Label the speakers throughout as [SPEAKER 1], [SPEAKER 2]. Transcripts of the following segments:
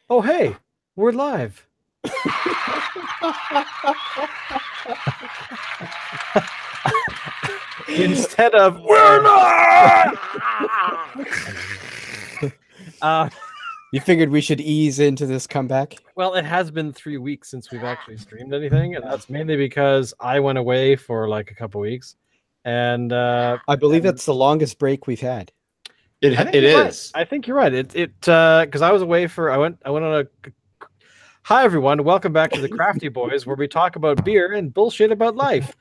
[SPEAKER 1] Oh, hey, we're live. Instead of we're not. uh,
[SPEAKER 2] You figured we should ease into this comeback?
[SPEAKER 1] well, it has been 3 weeks since we've actually streamed anything, and that's mainly because I went away for like a couple weeks, and
[SPEAKER 2] I believe that's the longest break we've had.
[SPEAKER 1] I think
[SPEAKER 3] It
[SPEAKER 1] you're right.
[SPEAKER 3] is.
[SPEAKER 1] I think you're right. Because I was away for I went on a. Hi everyone, welcome back to the Crafty Boys, where we talk about beer and bullshit about life.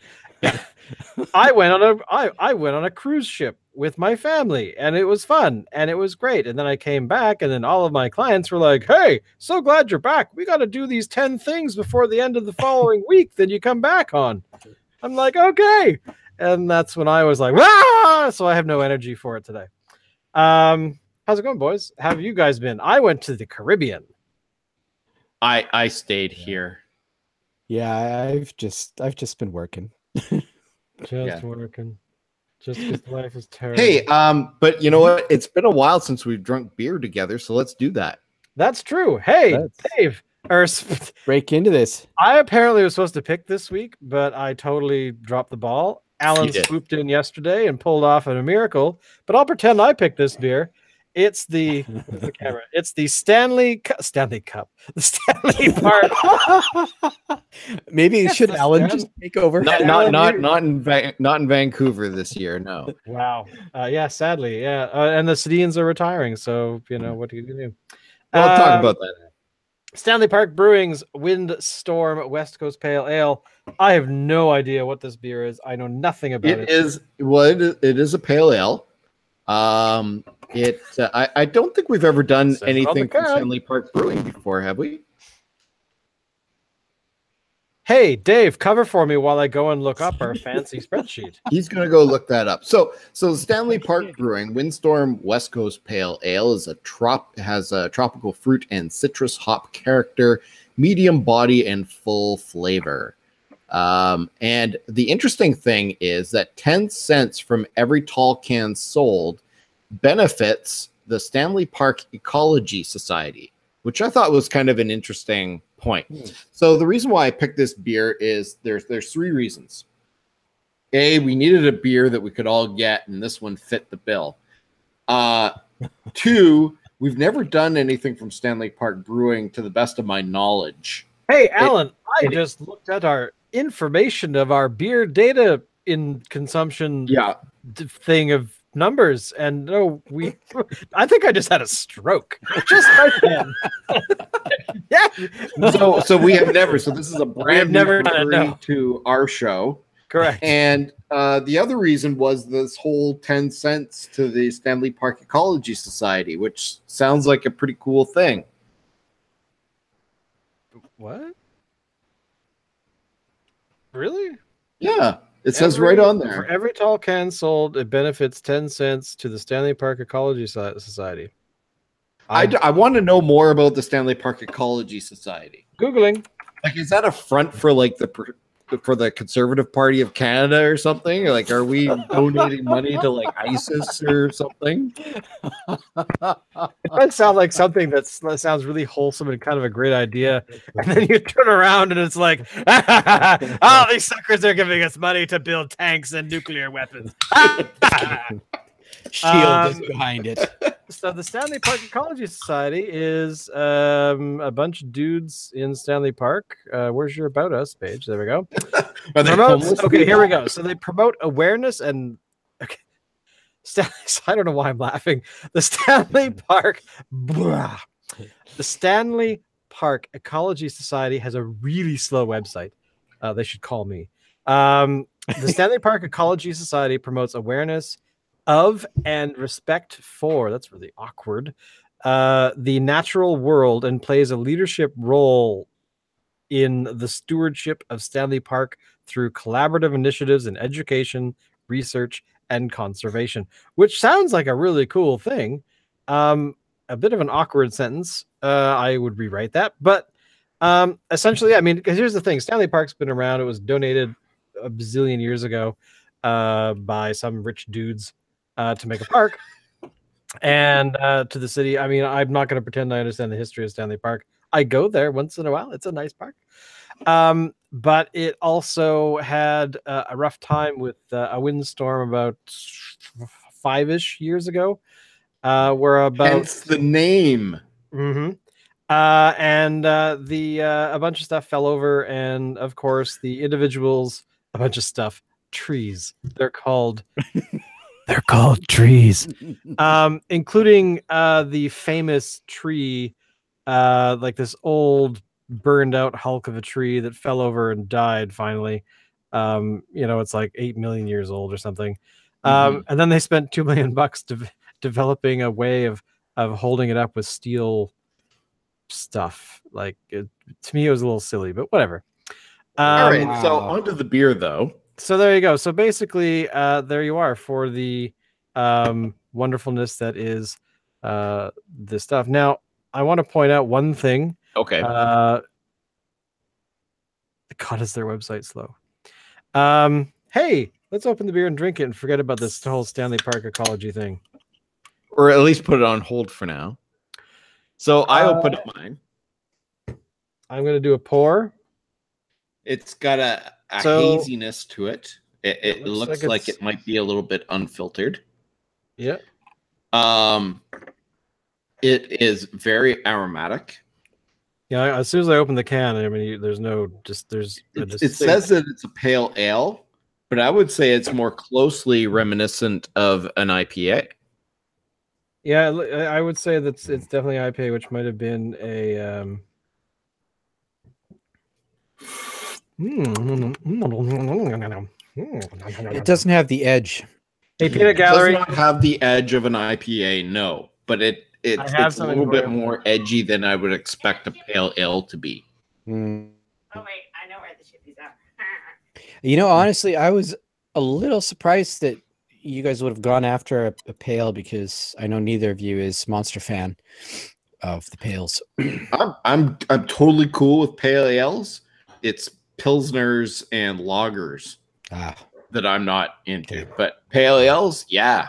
[SPEAKER 1] I went on a cruise ship with my family, and it was fun and it was great. And then I came back, and then all of my clients were like, "Hey, so glad you're back. We got to do these 10 things before the end of the following week. Then you come back on." I'm like, "Okay," and that's when I was like, "Ah!" So I have no energy for it today. How's it going, boys? How have you guys been? I went to the Caribbean.
[SPEAKER 3] I stayed here.
[SPEAKER 2] Yeah, I've just been working.
[SPEAKER 1] Working. Just because life is terrible.
[SPEAKER 3] Hey, but you know what? It's been a while since we've drunk beer together, so let's do that.
[SPEAKER 1] That's true. Hey, Dave.
[SPEAKER 2] Break into this.
[SPEAKER 1] I apparently was supposed to pick this week, but I totally dropped the ball. Alan swooped in yesterday and pulled off a miracle, but I'll pretend I picked this beer. It's the camera. It's the Stanley Cup, the Stanley Park.
[SPEAKER 2] Maybe should Alan just take over?
[SPEAKER 3] Not in Vancouver this year. No.
[SPEAKER 1] Wow. Yeah. Sadly. Yeah. And the Sedins are retiring. So what do you do?
[SPEAKER 3] Well, I'll talk about that.
[SPEAKER 1] Stanley Park Brewing's Windstorm West Coast Pale Ale. I have no idea what this beer is. I know nothing about it.
[SPEAKER 3] It is a pale ale. I don't think we've ever done anything from Stanley Park Brewing before, have we?
[SPEAKER 1] Hey, Dave, cover for me while I go and look up our fancy spreadsheet.
[SPEAKER 3] He's going to go look that up. So Stanley Park Brewing Windstorm West Coast Pale Ale is has a tropical fruit and citrus hop character, medium body, and full flavor. And the interesting thing is that 10 cents from every tall can sold benefits the Stanley Park Ecology Society, which I thought was kind of an interesting point. So the reason why I picked this beer is there's 3 reasons. A, we needed a beer that we could all get, and this one fit the bill. 2, we've never done anything from Stanley Park Brewing to the best of my knowledge.
[SPEAKER 1] Hey, Alan, I just looked at our information of our beer data in consumption thing of numbers, and no, I think I just had a stroke. Just right then. Yeah.
[SPEAKER 3] So we have never. So this is a brand
[SPEAKER 1] never
[SPEAKER 3] new to our show.
[SPEAKER 1] Correct.
[SPEAKER 3] And the other reason was this whole 10 cents to the Stanley Park Ecology Society, which sounds like a pretty cool thing.
[SPEAKER 1] What? Really?
[SPEAKER 3] Yeah. It says right on there.
[SPEAKER 1] For every tall can sold, it benefits 10 cents to the Stanley Park Ecology Society.
[SPEAKER 3] I want to know more about the Stanley Park Ecology Society.
[SPEAKER 1] Googling.
[SPEAKER 3] Like, is that a front for like the Conservative Party of Canada or something? Or like, are we donating money to like ISIS or something?
[SPEAKER 1] It might sound like something that sounds really wholesome and kind of a great idea, and then you turn around and it's like, oh, these suckers are giving us money to build tanks and nuclear weapons.
[SPEAKER 2] Shield is behind it.
[SPEAKER 1] So the Stanley Park Ecology Society is a bunch of dudes in Stanley Park. Where's your About Us page? There we go. Okay, here we go. So they promote awareness and I don't know why I'm laughing. The Stanley Park Ecology Society has a really slow website. They should call me. The Stanley Park Ecology Society promotes awareness of and respect for, that's really awkward, the natural world, and plays a leadership role in the stewardship of Stanley Park through collaborative initiatives in education, research, and conservation, which sounds like a really cool thing. A bit of an awkward sentence. I would rewrite that, but essentially, I mean, because here's the thing: Stanley Park's been around. It was donated a bazillion years ago by some rich dudes to make a park. and to the city. I mean, I'm not going to pretend I understand the history of Stanley Park. I go there once in a while. It's a nice park. But it also had a rough time with a windstorm about 5-ish years ago, where about
[SPEAKER 3] Hence the name.
[SPEAKER 1] and a bunch of stuff fell over, and of course the individuals, a bunch of stuff, trees. They're called trees, including the famous tree, like this old burned out hulk of a tree that fell over and died finally. It's like 8 million years old or something. And then they spent $2 million developing a way of holding it up with steel stuff. Like to me, it was a little silly, but whatever.
[SPEAKER 3] All right, so onto the beer, though.
[SPEAKER 1] So there you go. So basically, there you are for the wonderfulness that is this stuff. Now, I want to point out one thing.
[SPEAKER 3] Okay.
[SPEAKER 1] God, is their website slow? Hey, let's open the beer and drink it and forget about this whole Stanley Park ecology thing.
[SPEAKER 3] Or at least put it on hold for now. So I opened up mine.
[SPEAKER 1] I'm going to do a pour.
[SPEAKER 3] It's got a haziness to it. It looks like it might be a little bit unfiltered.
[SPEAKER 1] Yeah.
[SPEAKER 3] It is very aromatic.
[SPEAKER 1] Yeah, as soon as I open the can, I mean,
[SPEAKER 3] It says that it's a pale ale, but I would say it's more closely reminiscent of an IPA.
[SPEAKER 1] Yeah, I would say that it's definitely IPA, which might have been a.
[SPEAKER 2] It doesn't have the edge.
[SPEAKER 1] Hey, Peanut Gallery.
[SPEAKER 3] It does not have the edge of an IPA, no, but it's a little bit more edgy than I would expect a pale ale to be.
[SPEAKER 4] Oh wait, I know where the chippies are.
[SPEAKER 2] Honestly, I was a little surprised that you guys would have gone after a pale, because I know neither of you is Monster fan of the pales.
[SPEAKER 3] I'm totally cool with pale ales. It's pilsners and lagers that I'm not into, but pale ales, yeah,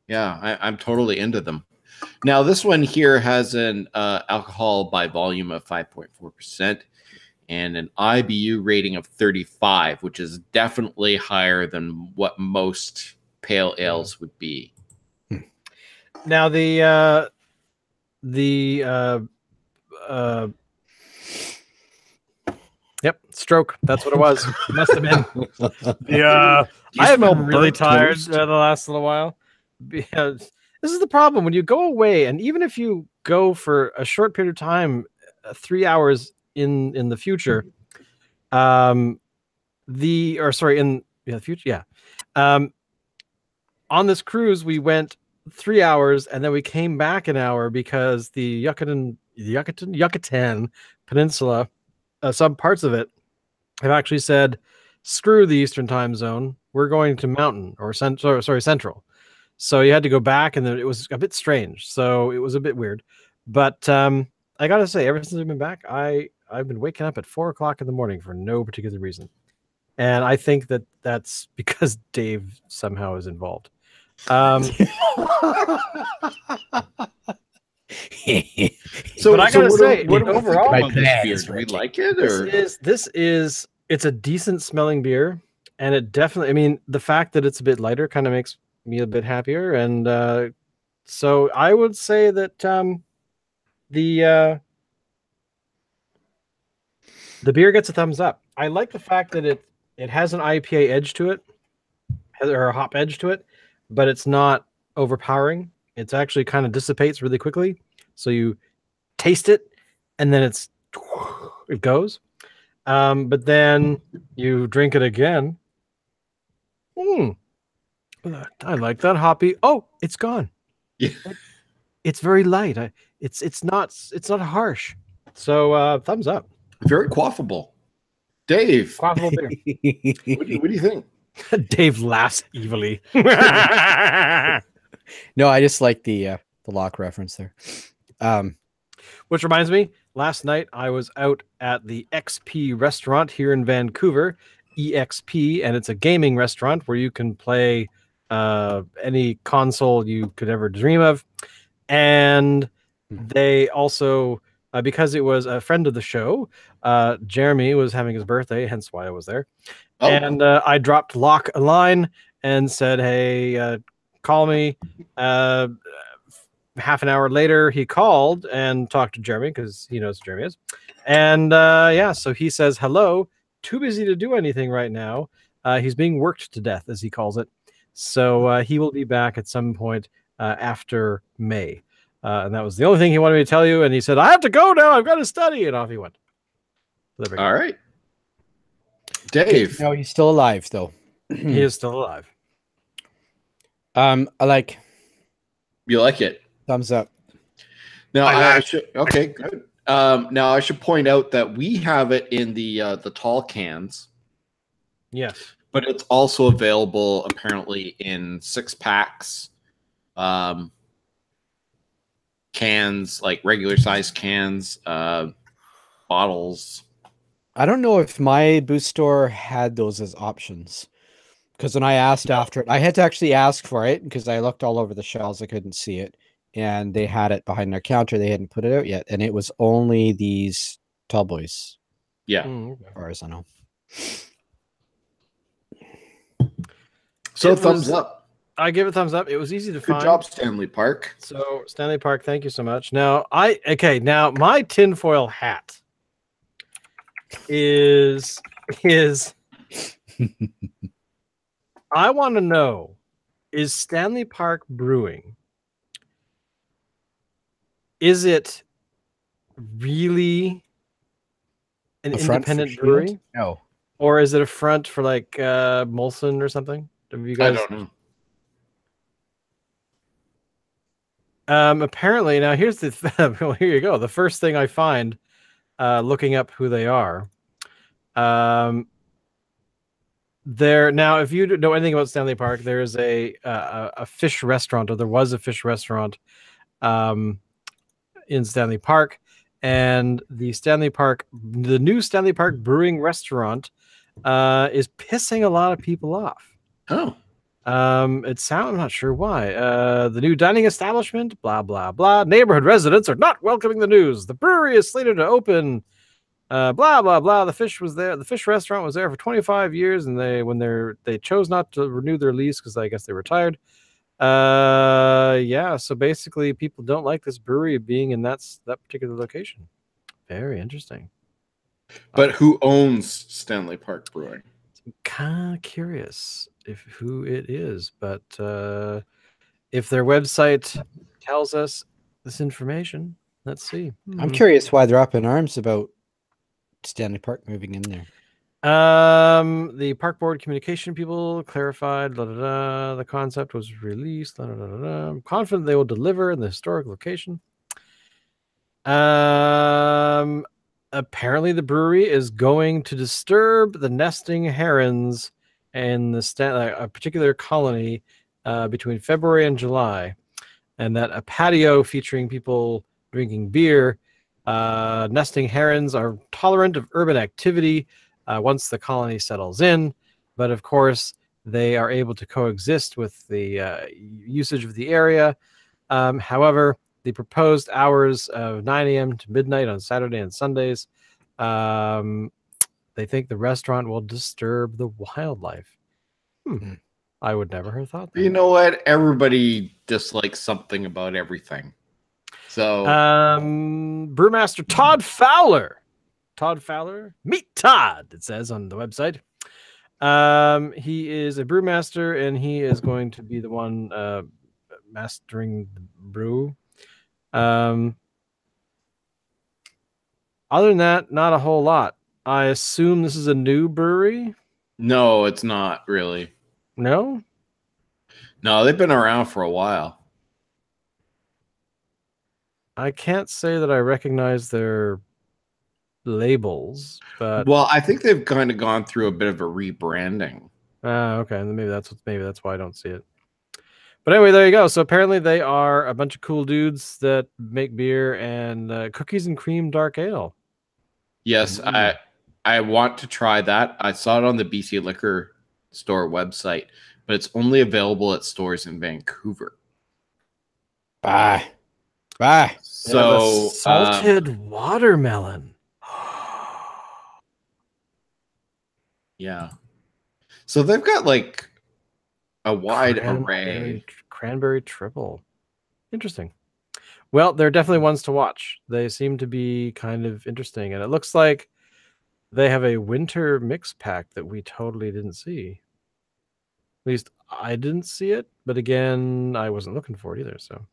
[SPEAKER 3] I'm totally into them. Now this one here has an alcohol by volume of 5.4% and an IBU rating of 35, which is definitely higher than what most pale ales would be.
[SPEAKER 1] Now yep, stroke. That's what it was. Must have been. Yeah, I have been really tired the last little while. Because this is the problem when you go away, and even if you go for a short period of time, 3 hours in the future, in the future, yeah. On this cruise, we went 3 hours, and then we came back an hour because the Yucatan Peninsula, some parts of it have actually said, "Screw the Eastern Time Zone. We're going to Mountain or Central." So you had to go back, and then it was a bit strange. So it was a bit weird, but I gotta say, ever since I've been back, I've been waking up at 4 o'clock in the morning for no particular reason, and I think that's because Dave somehow is involved. So but I gotta say, overall,
[SPEAKER 3] do we like it? Or
[SPEAKER 1] it's a decent smelling beer, and it definitely. I mean, the fact that it's a bit lighter kind of makes me a bit happier, and so I would say that the beer gets a thumbs up. I like the fact that it has an IPA edge to it, or a hop edge to it, but it's not overpowering. It's actually kind of dissipates really quickly. So you taste it, and then it goes. But then you drink it again. I like that hoppy. Oh, it's gone.
[SPEAKER 3] Yeah.
[SPEAKER 1] It's very light. It's not harsh. So thumbs up.
[SPEAKER 3] Very quaffable. Dave.
[SPEAKER 1] Quaffable beer.
[SPEAKER 3] What do you think?
[SPEAKER 1] Dave laughs evilly.
[SPEAKER 2] No, I just like the lock reference there.
[SPEAKER 1] Which reminds me, last night I was out at the XP restaurant here in Vancouver, EXP, and it's a gaming restaurant where you can play any console you could ever dream of. And they also, because it was a friend of the show, Jeremy was having his birthday, hence why I was there.
[SPEAKER 3] Oh.
[SPEAKER 1] And I dropped Locke a line and said, hey, call me. Half an hour later, he called and talked to Jeremy because he knows who Jeremy is. And yeah, so he says, hello, too busy to do anything right now. He's being worked to death, as he calls it. So he will be back at some point after May. And that was the only thing he wanted me to tell you. And he said, I have to go now. I've got to study. And off he went. So
[SPEAKER 3] all right. Dave.
[SPEAKER 2] No, he's still alive, though.
[SPEAKER 1] He is still alive.
[SPEAKER 2] I like.
[SPEAKER 3] You like it?
[SPEAKER 2] Thumbs up.
[SPEAKER 3] Now I should. Okay, good. Now I should point out that we have it in the tall cans.
[SPEAKER 1] Yes.
[SPEAKER 3] But it's also available apparently in 6-packs, cans, like regular size cans, bottles.
[SPEAKER 2] I don't know if my booth store had those as options. Because when I asked after it, I had to actually ask for it because I looked all over the shelves. I couldn't see it. And they had it behind their counter. They hadn't put it out yet. And it was only these tall boys.
[SPEAKER 3] Yeah.
[SPEAKER 2] As far as I know.
[SPEAKER 3] So thumbs up.
[SPEAKER 1] I give it thumbs up. It was easy to find.
[SPEAKER 3] Good job, Stanley Park.
[SPEAKER 1] So Stanley Park, thank you so much. Now now my tinfoil hat is I want to know, is Stanley Park Brewing, is it really an independent brewery?
[SPEAKER 2] No.
[SPEAKER 1] Or is it a front for like Molson or something? Have you guys?
[SPEAKER 3] I don't know.
[SPEAKER 1] Apparently, now here's the well, here you go. The first thing I find looking up who they are. There now, if you know anything about Stanley Park, there is a fish restaurant, or there was a fish restaurant in Stanley Park, and the new Stanley Park Brewing restaurant is pissing a lot of people off.
[SPEAKER 3] Oh.
[SPEAKER 1] I'm not sure why. The new dining establishment, blah blah blah. Neighborhood residents are not welcoming the news. The brewery is slated to open. Blah blah blah. The fish restaurant was there for 25 years, and they chose not to renew their lease because I guess they retired. Yeah. So basically, people don't like this brewery being in that particular location. Very interesting.
[SPEAKER 3] But who owns Stanley Park Brewing?
[SPEAKER 1] I'm kind of curious who it is, but if their website tells us this information, let's see.
[SPEAKER 2] I'm curious why they're up in arms about Stanley Park moving in there.
[SPEAKER 1] The park board communication people clarified the concept was released. I'm confident they will deliver in the historic location. Apparently the brewery is going to disturb the nesting herons in a particular colony between February and July, and that a patio featuring people drinking beer. Nesting herons are tolerant of urban activity once the colony settles in, but of course they are able to coexist with the usage of the area. However, the proposed hours of 9 a.m. to midnight on Saturday and Sundays, they think the restaurant will disturb the wildlife. I would never have thought that.
[SPEAKER 3] You know what? Everybody dislikes something about everything. So,
[SPEAKER 1] Brewmaster Todd Fowler. Meet Todd, it says on the website. He is a brewmaster, and he is going to be the one mastering the brew. Other than that, not a whole lot. I assume this is a new brewery?
[SPEAKER 3] no, it's not really.
[SPEAKER 1] No?
[SPEAKER 3] No, they've been around for a while.
[SPEAKER 1] I can't say that I recognize their labels, but
[SPEAKER 3] Well, I think they've kind of gone through a bit of a rebranding.
[SPEAKER 1] okay, and maybe that's why I don't see it. But anyway, there you go. So apparently they are a bunch of cool dudes that make beer and cookies and cream dark ale.
[SPEAKER 3] Yes, I want to try that. I saw it on the BC Liquor Store website. but it's only available at stores in Vancouver.
[SPEAKER 2] Bye.
[SPEAKER 1] The
[SPEAKER 3] So
[SPEAKER 1] salted watermelon.
[SPEAKER 3] yeah. So they've got like a wide array.
[SPEAKER 1] Cranberry triple. Interesting. Well, they're definitely ones to watch. They seem to be kind of interesting. And it looks like they have a winter mix pack that we totally didn't see. At least I didn't see it. But again, I wasn't looking for it either. So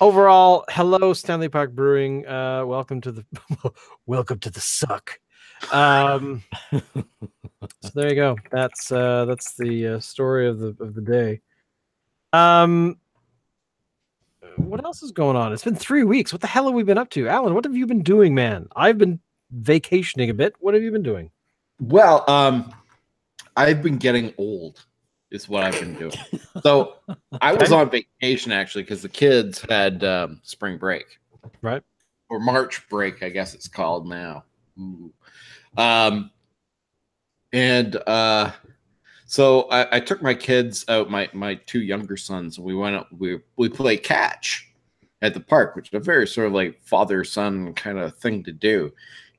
[SPEAKER 1] overall, hello, Stanley Park Brewing. Welcome to the suck. So there you go. That's the story of the day. What else is going on? It's been 3 weeks. What the hell have we been up to? Alan, what have you been doing, man? I've been vacationing a bit. What have you been doing?
[SPEAKER 3] Well, I've been getting old, is what I've been doing. So I was on vacation actually because the kids had spring break,
[SPEAKER 1] right?
[SPEAKER 3] Or March break, I guess it's called now. Ooh. So I took my kids out, my two younger sons, and we went up, we played catch at the park, which is a very sort of like father-son kind of thing to do.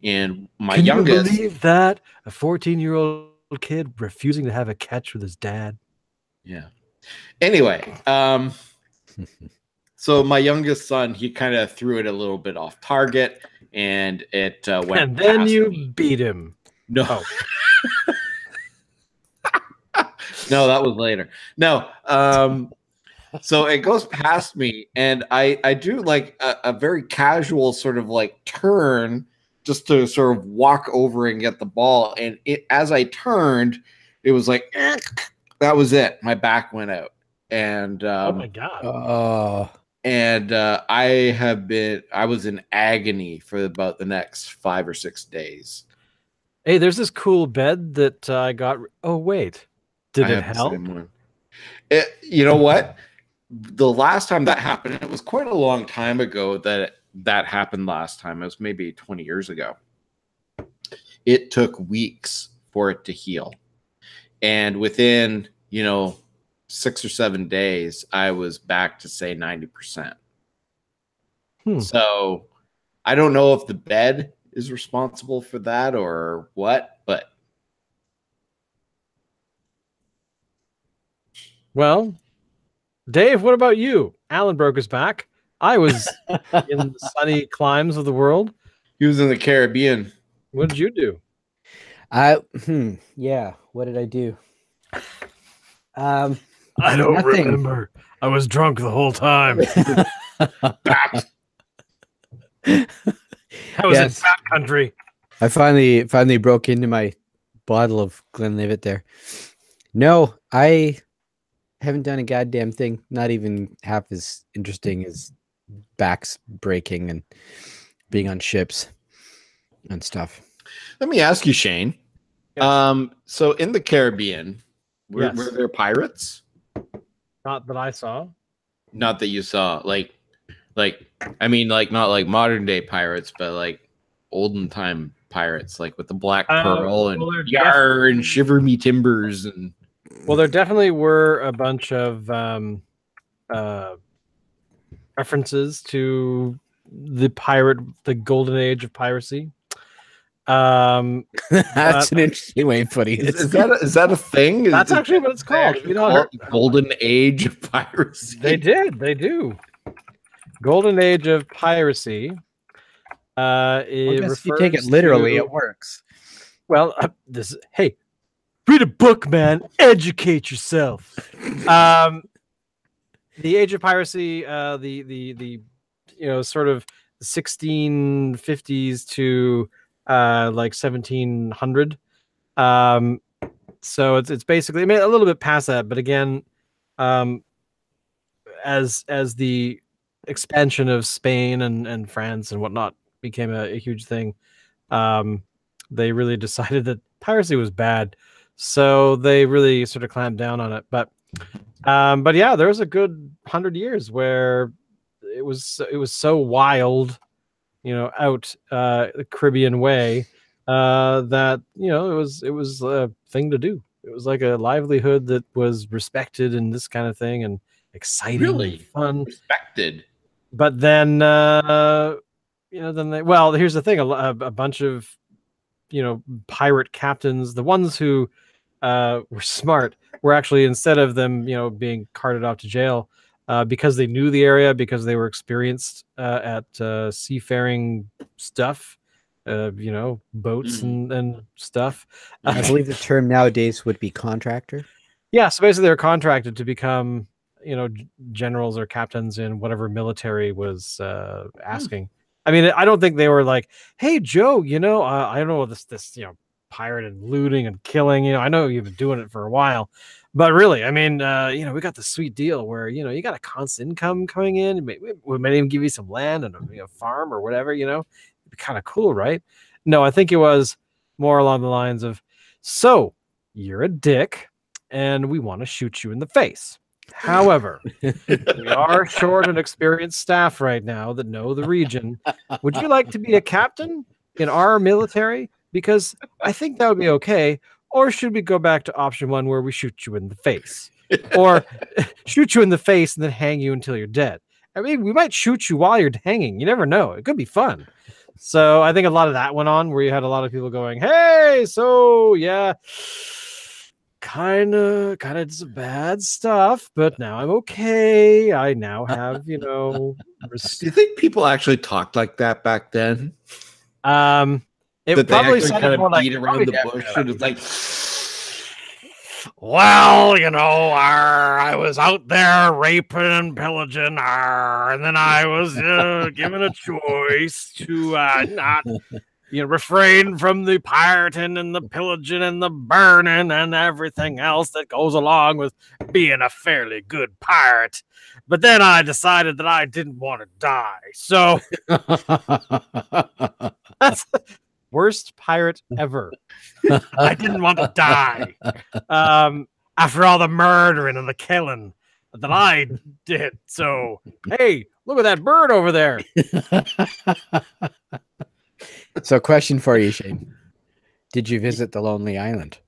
[SPEAKER 3] And my youngest,
[SPEAKER 1] can you believe that? A 14-year-old kid refusing to have a catch with his dad.
[SPEAKER 3] Yeah. Anyway, so my youngest son, he kind of threw it a little bit off target, and it went.
[SPEAKER 1] And then you
[SPEAKER 3] me.
[SPEAKER 1] beat him.
[SPEAKER 3] No.
[SPEAKER 1] Oh.
[SPEAKER 3] No, that was later. No. So it goes past me, and I do like a very casual sort of like turn just to sort of walk over and get the ball. And as I turned, it was like, that was it. My back went out. And
[SPEAKER 1] oh my God.
[SPEAKER 3] And I was in agony for about the next 5 or 6 days.
[SPEAKER 1] Hey, there's this cool bed that I got. Oh, wait. Did it help?
[SPEAKER 3] You know what? The last time that happened, it was quite a long time ago that happened last time. It was maybe 20 years ago. It took weeks for it to heal. And within, 6 or 7 days, I was back to say 90%. So I don't know if the bed is responsible for that or what, but.
[SPEAKER 1] Well, Dave, what about you? Alan broke his back. I was in the sunny climes of the world.
[SPEAKER 3] He was in the Caribbean.
[SPEAKER 1] What did you do?
[SPEAKER 2] Yeah. What did I do?
[SPEAKER 1] I don't remember. I was drunk the whole time. I was in fat country.
[SPEAKER 2] I finally broke into my bottle of Glenlivet there. No, I haven't done a goddamn thing. Not even half as interesting as backs breaking and being on ships and stuff.
[SPEAKER 3] Let me ask you, Shane.
[SPEAKER 1] Yes.
[SPEAKER 3] So in the Caribbean, were
[SPEAKER 1] Yes.
[SPEAKER 3] there pirates?
[SPEAKER 1] Not that I saw.
[SPEAKER 3] Not that you saw, like I mean, like not like modern day pirates, but like olden time pirates, like with the black pearl and yar and shiver me timbers and.
[SPEAKER 1] Well, there definitely were a bunch of references to the golden age of piracy.
[SPEAKER 2] That's an interesting way of putting it.
[SPEAKER 3] Is that a thing?
[SPEAKER 1] That's actually what it's called. If you don't heard,
[SPEAKER 3] golden age of piracy.
[SPEAKER 1] They do. Golden age of piracy.
[SPEAKER 2] If you take it literally, it works.
[SPEAKER 1] Well, hey, read a book, man. Educate yourself. The age of piracy, the sort of 1650s to like 1700. So it's basically, I mean, a little bit past that, but again, as the expansion of Spain and France and whatnot became a huge thing, they really decided that piracy was bad. So they really sort of clamped down on it. But yeah, there was a good 100 years where it was so wild, out the Caribbean way, that it was a thing to do. It was like a livelihood that was respected and this kind of thing and exciting
[SPEAKER 3] Really?
[SPEAKER 1] and fun.
[SPEAKER 3] Respected.
[SPEAKER 1] But then, here's the thing: a bunch of, pirate captains, the ones who were smart, were actually, instead of them, being carted off to jail, because they knew the area, because they were experienced at seafaring stuff, boats and stuff.
[SPEAKER 2] I believe the term nowadays would be contractor.
[SPEAKER 1] Yeah, so basically they're contracted to become, generals or captains in whatever military was asking. I mean, I don't think they were like, "Hey, Joe, I don't know this, pirate and looting and killing. I know you've been doing it for a while, but really, I mean, we got this sweet deal where you got a constant income coming in. We might even give you some land and a farm or whatever. It'd be kind of cool, right?" No, I think it was more along the lines of, "So you're a dick, and we want to shoot you in the face. However, we are short an experienced staff right now that know the region. Would you like to be a captain in our military? Because I think that would be okay. Or should we go back to option one where we shoot you in the face? Or shoot you in the face and then hang you until you're dead? I mean, we might shoot you while you're hanging. You never know. It could be fun." So I think a lot of that went on where you had a lot of people going, "Hey, so yeah, kind of some bad stuff, but now I'm okay. I now have,
[SPEAKER 3] Do you think people actually talked like that back then?
[SPEAKER 1] It
[SPEAKER 3] That
[SPEAKER 1] probably
[SPEAKER 3] they
[SPEAKER 1] sounded
[SPEAKER 3] kind
[SPEAKER 1] more
[SPEAKER 3] of
[SPEAKER 1] like
[SPEAKER 3] beat around the bush and it's like,
[SPEAKER 1] "Well, I was out there raping and pillaging, and then I was given a choice to not, refrain from the pirating and the pillaging and the burning and everything else that goes along with being a fairly good pirate. But then I decided that I didn't want to die. So that's the worst pirate ever. I didn't want to die. After all the murdering and the killing that I did. So, hey, look at that bird over there."
[SPEAKER 2] So, question for you, Shane. Did you visit the Lonely Island?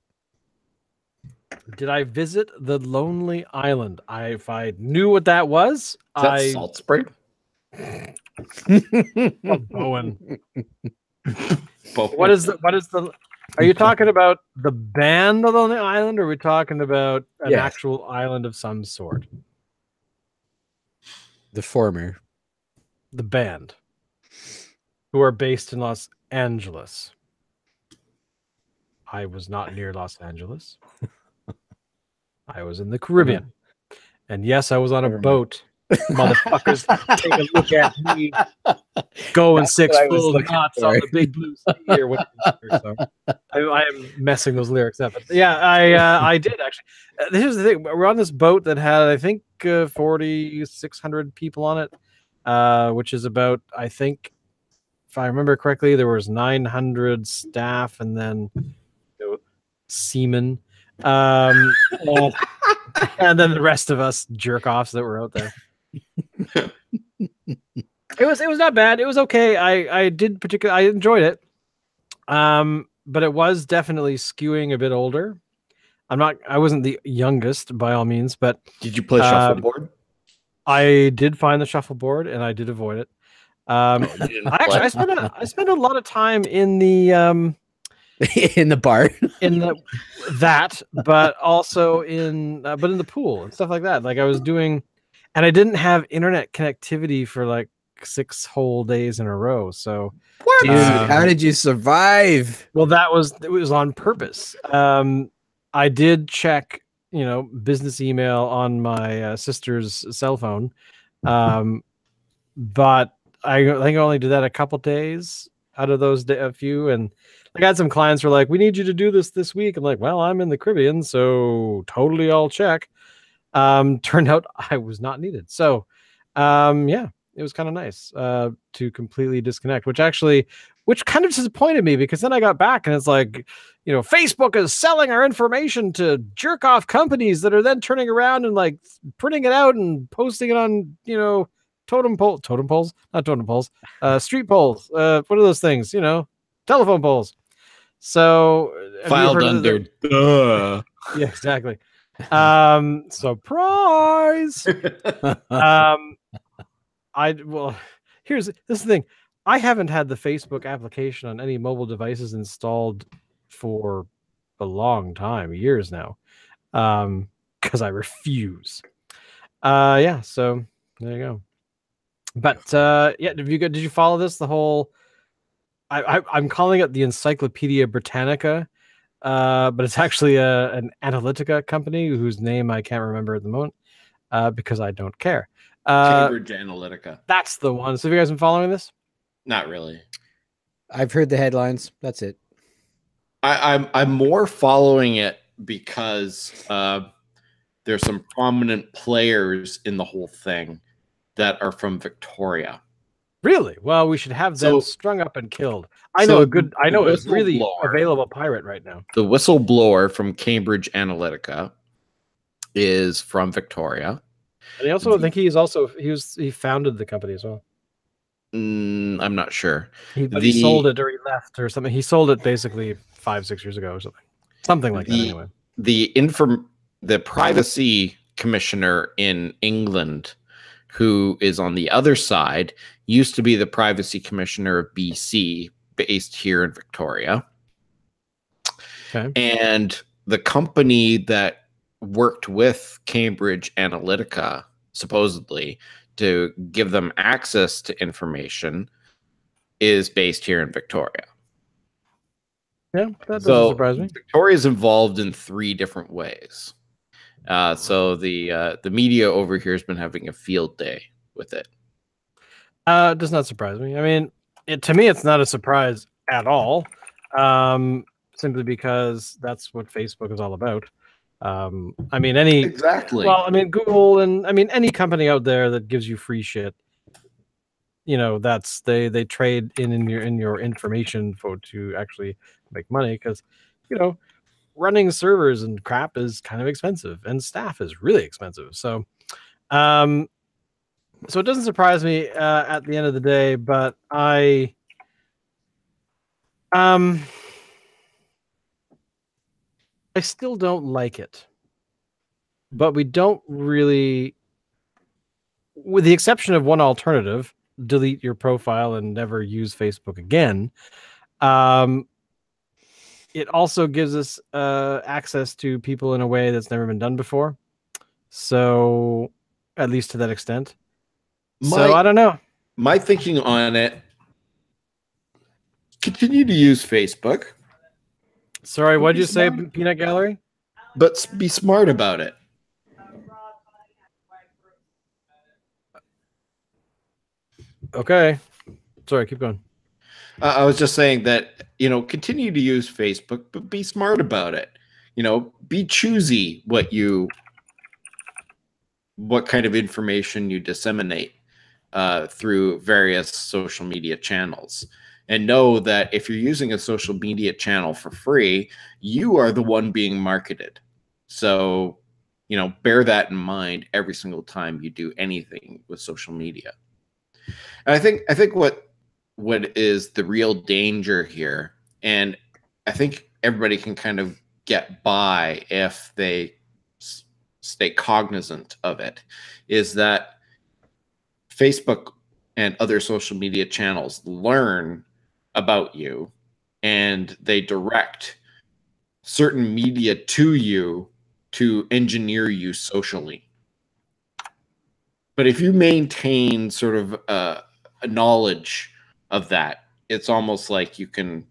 [SPEAKER 1] Did I visit the Lonely Island? If I knew what that was,
[SPEAKER 3] is that Salt Spring?
[SPEAKER 1] Bowen. What is the? Are you talking about the band, the Lonely Island, or are we talking about an actual island of some sort?
[SPEAKER 2] The former.
[SPEAKER 1] The band, who are based in Los Angeles. I was not near Los Angeles. I was in the Caribbean. And yes, I was on a boat. Motherfuckers, take a look at me going 6 full knots on the big blue sea or whatever. So I am messing those lyrics up. But yeah, I did actually. Here's the thing: we're on this boat that had, I think, 4,600 people on it, which is about, I think, if I remember correctly, there was 900 staff and then seamen, and then the rest of us jerk offs that were out there. It was not bad. It was okay. I enjoyed it. But it was definitely skewing a bit older. I wasn't the youngest by all means, but
[SPEAKER 3] did you play shuffleboard?
[SPEAKER 1] I did find the shuffleboard and I did avoid it. I spent a lot of time in the
[SPEAKER 2] in the bar,
[SPEAKER 1] but also in the pool and stuff like that. Like I was doing, and I didn't have internet connectivity for like 6 whole days in a row. So,
[SPEAKER 2] dude, how did you survive?
[SPEAKER 1] Well, it was on purpose. I did check, business email on my sister's cell phone, but I think I only did that a couple days out of those a few. And I got some clients who were like, "We need you to do this week." I'm like, "Well, I'm in the Caribbean, so totally I'll check." Turned out I was not needed. So, yeah, it was kind of nice to completely disconnect, which kind of disappointed me, because then I got back and it's like, Facebook is selling our information to jerk off companies that are then turning around and like printing it out and posting it on, street poles. What are those things? Telephone poles. So
[SPEAKER 3] filed under.
[SPEAKER 1] Yeah, exactly. Surprise. Well, this is the thing. I haven't had the Facebook application on any mobile devices installed for a long time, years now. Because I refuse. Yeah, so there you go. But yeah, did you follow this? The whole I'm calling it the Encyclopedia Britannica, but it's actually an Analytica company whose name I can't remember at the moment because I don't care.
[SPEAKER 3] Cambridge Analytica.
[SPEAKER 1] That's the one. So have you guys been following this?
[SPEAKER 3] Not really.
[SPEAKER 2] I've heard the headlines. That's it.
[SPEAKER 3] I'm more following it because there's some prominent players in the whole thing that are from Victoria.
[SPEAKER 1] Really? Well, we should have them strung up and killed. I know a really available pirate right now.
[SPEAKER 3] The whistleblower from Cambridge Analytica is from Victoria.
[SPEAKER 1] And I also think he founded the company as well.
[SPEAKER 3] I'm not sure.
[SPEAKER 1] He sold it or he left or something. He sold it basically 5-6 years ago or something like that. Anyway,
[SPEAKER 3] the privacy commissioner in England, who is on the other side, used to be the privacy commissioner of BC, based here in Victoria.
[SPEAKER 1] Okay.
[SPEAKER 3] And the company that worked with Cambridge Analytica, supposedly, to give them access to information, is based here in Victoria.
[SPEAKER 1] Yeah, that doesn't surprise me.
[SPEAKER 3] Victoria is involved in 3 different ways. So the media over here has been having a field day with it.
[SPEAKER 1] It does not surprise me. I mean, to me, it's not a surprise at all. Simply because that's what Facebook is all about. I mean,
[SPEAKER 3] exactly.
[SPEAKER 1] Well, I mean, Google and I mean any company out there that gives you free shit. You know, that's they trade in your information to actually make money because, you know, running servers and crap is kind of expensive and staff is really expensive. So, so it doesn't surprise me at the end of the day, but I still don't like it. But we don't really, with the exception of one alternative, delete your profile and never use Facebook again. It also gives us access to people in a way that's never been done before. So, at least to that extent. So, I don't know.
[SPEAKER 3] My thinking on it, continue to use Facebook.
[SPEAKER 1] Sorry, what did you say, Peanut Gallery?
[SPEAKER 3] But be smart about it.
[SPEAKER 1] Okay. Sorry, keep going.
[SPEAKER 3] I was just saying that, you know, continue to use Facebook, but be smart about it. You know, be choosy what kind of information you disseminate through various social media channels. And know that if you're using a social media channel for free, you are the one being marketed. So, you know, bear that in mind every single time you do anything with social media. And I think what is the real danger here, and I think everybody can kind of get by if they stay cognizant of it, is that Facebook and other social media channels learn about you and they direct certain media to you to engineer you socially. But if you maintain sort of a knowledge of that, it's almost like you can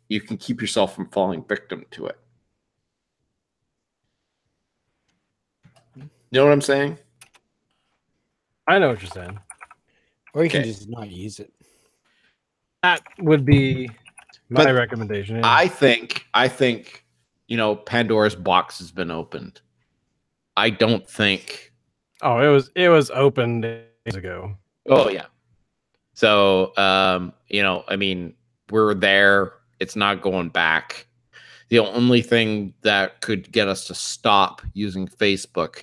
[SPEAKER 3] keep yourself from falling victim to it. You know what I'm saying?
[SPEAKER 1] I know what you're saying.
[SPEAKER 2] Or you can just not use it.
[SPEAKER 1] That would be my recommendation. Yeah.
[SPEAKER 3] I think, you know, Pandora's box has been opened. I don't think.
[SPEAKER 1] Oh, it was opened days ago.
[SPEAKER 3] Oh yeah. So, you know, I mean, we're there. It's not going back. The only thing that could get us to stop using Facebook,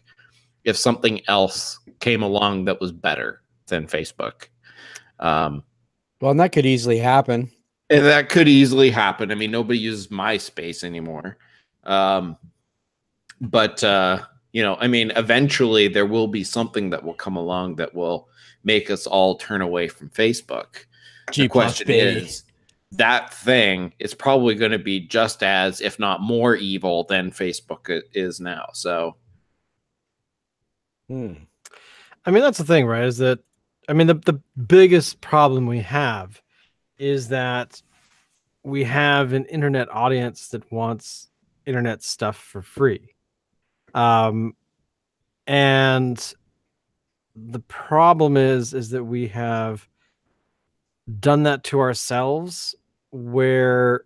[SPEAKER 3] if something else came along that was better than Facebook.
[SPEAKER 2] Well, and that could easily happen.
[SPEAKER 3] And that could easily happen. I mean, nobody uses MySpace anymore. But I mean, eventually there will be something that will come along that will make us all turn away from Facebook. The question is, that thing is probably going to be just as, if not more evil than Facebook is now. So,
[SPEAKER 1] I mean, that's the thing, right? Is that, I mean, the biggest problem we have is that we have an internet audience that wants internet stuff for free. And the problem is that we have done that to ourselves, where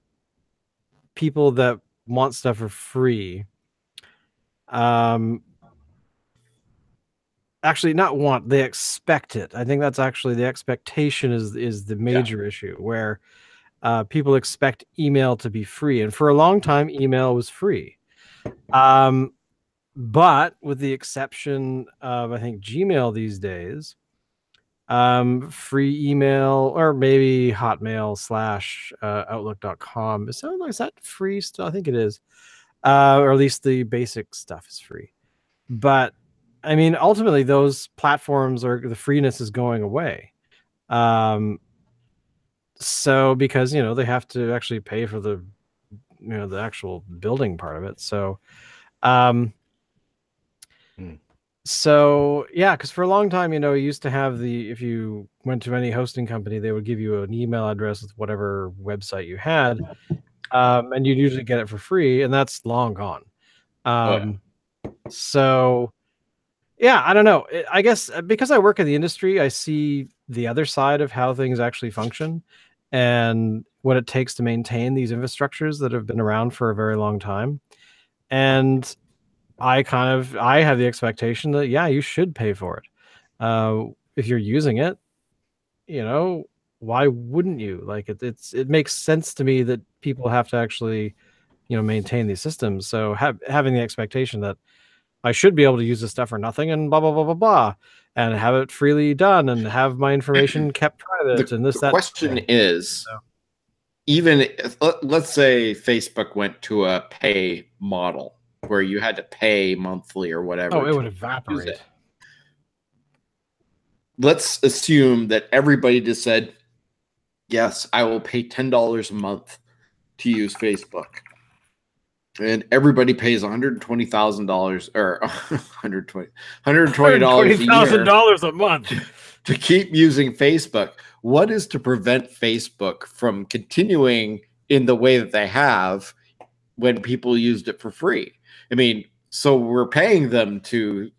[SPEAKER 1] people that want stuff for free, actually not want, they expect it. I think that's actually the expectation is the major issue, where people expect email to be free. And for a long time, email was free. But with the exception of, I think, Gmail these days, free email, or maybe Hotmail / Outlook.com. Is that free still? I think it is. Or at least the basic stuff is free. But I mean, ultimately, those platforms the freeness is going away. So because, they have to actually pay for the, the actual building part of it. So, So yeah, because for a long time, you used to have if you went to any hosting company, they would give you an email address with whatever website you had, and you'd usually get it for free, and that's long gone. So yeah, I don't know. I guess because I work in the industry, I see the other side of how things actually function and what it takes to maintain these infrastructures that have been around for a very long time. And I have the expectation that, yeah, you should pay for it. If you're using it, why wouldn't you? Like it makes sense to me that people have to actually, maintain these systems. So having the expectation that I should be able to use this stuff for nothing and blah, blah, blah, blah, blah, and have it freely done and have my information kept private and this,
[SPEAKER 3] the question is, even let's say Facebook went to a pay model where you had to pay monthly or whatever.
[SPEAKER 1] Oh, it would evaporate.
[SPEAKER 3] Let's assume that everybody just said, yes, I will pay $10 a month to use Facebook. And everybody pays $120,000 or $120
[SPEAKER 1] $120,000 a month
[SPEAKER 3] to keep using Facebook. What is to prevent Facebook from continuing in the way that they have when people used it for free? I mean, so we're paying them to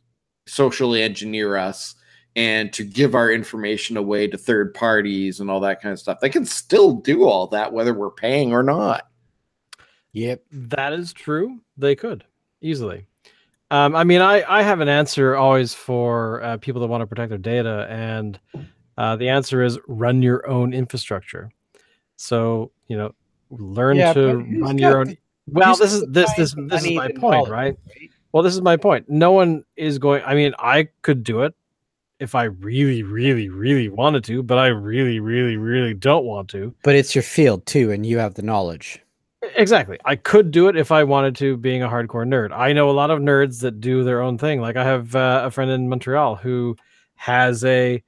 [SPEAKER 3] socially engineer us and to give our information away to third parties and all that kind of stuff. They can still do all that whether we're paying or not.
[SPEAKER 1] Yep, that is true. They could easily. I mean, I have an answer always for people that want to protect their data, and the answer is run your own infrastructure. So learn to run your own. Well, this is my point, right? Well, this is my point. No one is going. I mean, I could do it if I really, really, really wanted to, but I really, really, really don't want to.
[SPEAKER 2] But it's your field too, and you have the knowledge.
[SPEAKER 1] Exactly. I could do it if I wanted to, being a hardcore nerd. I know a lot of nerds that do their own thing. Like I have a friend in Montreal who has a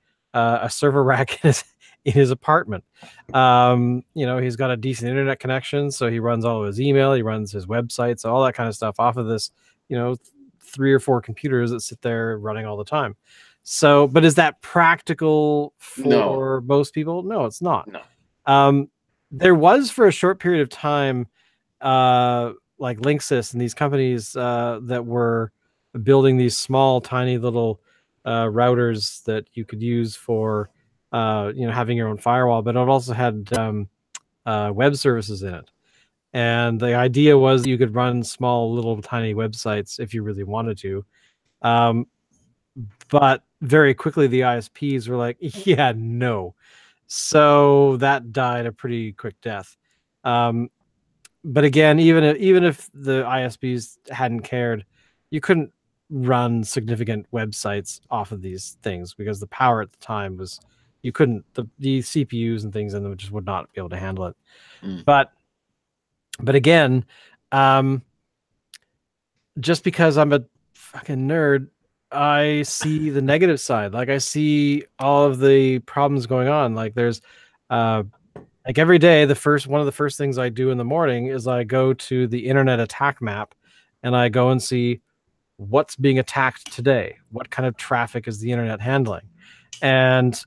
[SPEAKER 1] server rack in his apartment. He's got a decent internet connection, so he runs all of his email, he runs his websites, all that kind of stuff off of this, 3 or 4 computers that sit there running all the time. So, but is that practical for most people? No, it's not.
[SPEAKER 3] No.
[SPEAKER 1] There was for a short period of time, like Linksys and these companies that were building these small, tiny little routers that you could use for, having your own firewall, but it also had web services in it. And the idea was that you could run small, little, tiny websites if you really wanted to. But very quickly, the ISPs were like, yeah, no. So that died a pretty quick death. But again, even if the ISPs hadn't cared, you couldn't run significant websites off of these things because the power at the time was, you couldn't, the CPUs and things in them just would not be able to handle it. But again, just because I'm a fucking nerd, I see the negative side. Like I see all of the problems going on. Like there's like every day, one of the first things I do in the morning is I go to the internet attack map and I go and see what's being attacked today. What kind of traffic is the internet handling? And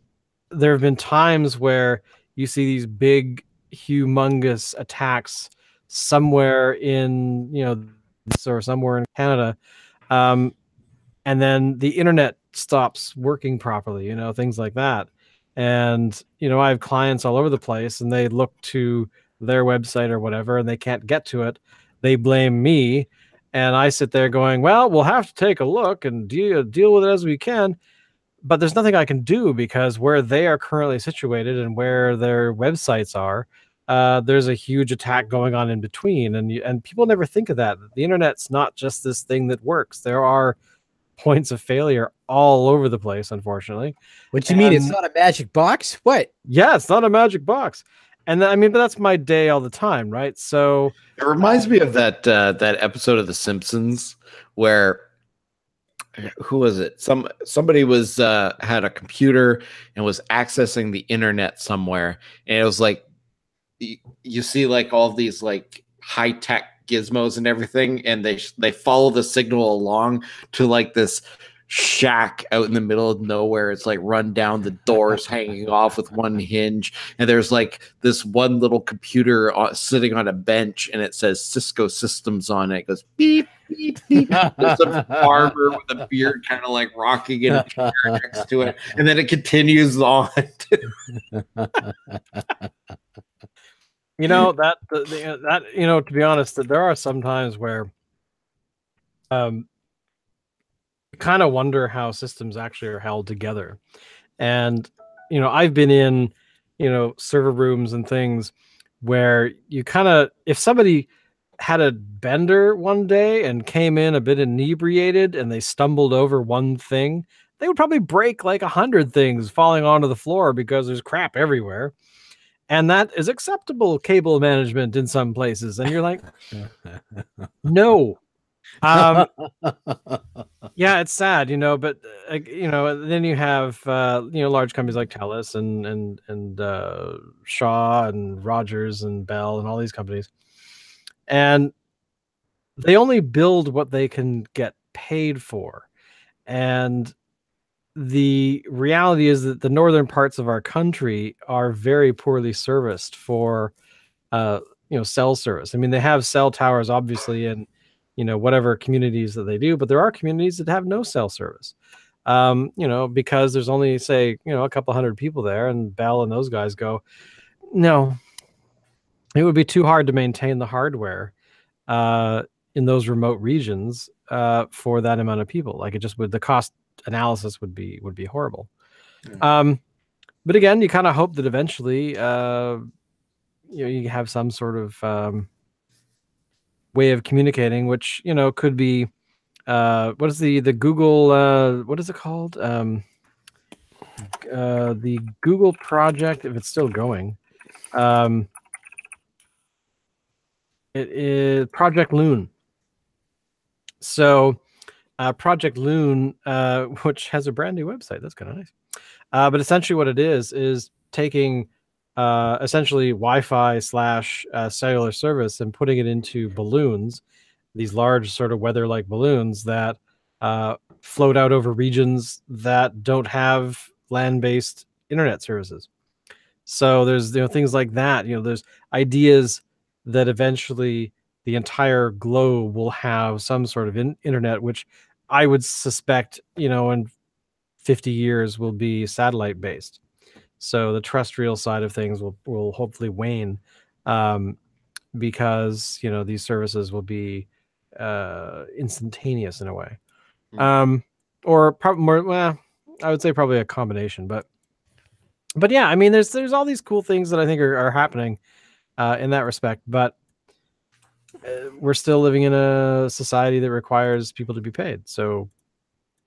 [SPEAKER 1] there have been times where you see these big, humongous attacks somewhere in, or somewhere in Canada. And then the internet stops working properly, things like that. And, I have clients all over the place and they look to their website or whatever and they can't get to it. They blame me. And I sit there going, well, we'll have to take a look and deal with it as we can. But there's nothing I can do because where they are currently situated and where their websites are, there's a huge attack going on in between. And people never think of that. The internet's not just this thing that works. There are points of failure all over the place, unfortunately.
[SPEAKER 2] What do you mean? It's not a magic box? What?
[SPEAKER 1] Yeah, it's not a magic box. And but that's my day all the time, right? So
[SPEAKER 3] it reminds me of that episode of The Simpsons where who was it? Somebody was had a computer and was accessing the internet somewhere, and it was like you see like all these like high tech gizmos and everything, and they follow the signal along to like this shack out in the middle of nowhere. It's like run down, the doors hanging off with one hinge, and there's like this one little computer sitting on a bench, and it says Cisco Systems on it. It goes beep beep beep. There's a farmer with a beard kind of like rocking in a chair next to it, and then it continues on.
[SPEAKER 1] To be honest, that there are some times where kind of wonder how systems actually are held together. And I've been in server rooms and things where you kind of, if somebody had a bender one day and came in a bit inebriated and they stumbled over one thing, they would probably break like 100 things falling onto the floor because there's crap everywhere. And that is acceptable cable management in some places. And you're like, no. Yeah, it's sad, but then you have large companies like TELUS and Shaw and Rogers and Bell and all these companies, and they only build what they can get paid for. And the reality is that the northern parts of our country are very poorly serviced for cell service. I mean, they have cell towers obviously in whatever communities that they do, but there are communities that have no cell service, because there's only, say, a couple hundred people there, and Bell and those guys go, no, it would be too hard to maintain the hardware in those remote regions for that amount of people. Like, it just would, the cost analysis would be horrible. But again, you kind of hope that eventually you have some sort of way of communicating, which could be what is the Google what is it called, the Google project, if it's still going, it is Project Loon. So Project Loon, which has a brand new website, that's kind of nice, but essentially what it is taking essentially Wi-Fi / cellular service and putting it into balloons, these large sort of weather-like balloons that float out over regions that don't have land-based internet services. So there's things like that. There's ideas that eventually the entire globe will have some sort of internet, which I would suspect in 50 years will be satellite based. So the terrestrial side of things will hopefully wane, because these services will be instantaneous in a way, or probably more. Well, I would say probably a combination, but yeah, I mean, there's all these cool things that I think are happening in that respect, but we're still living in a society that requires people to be paid. So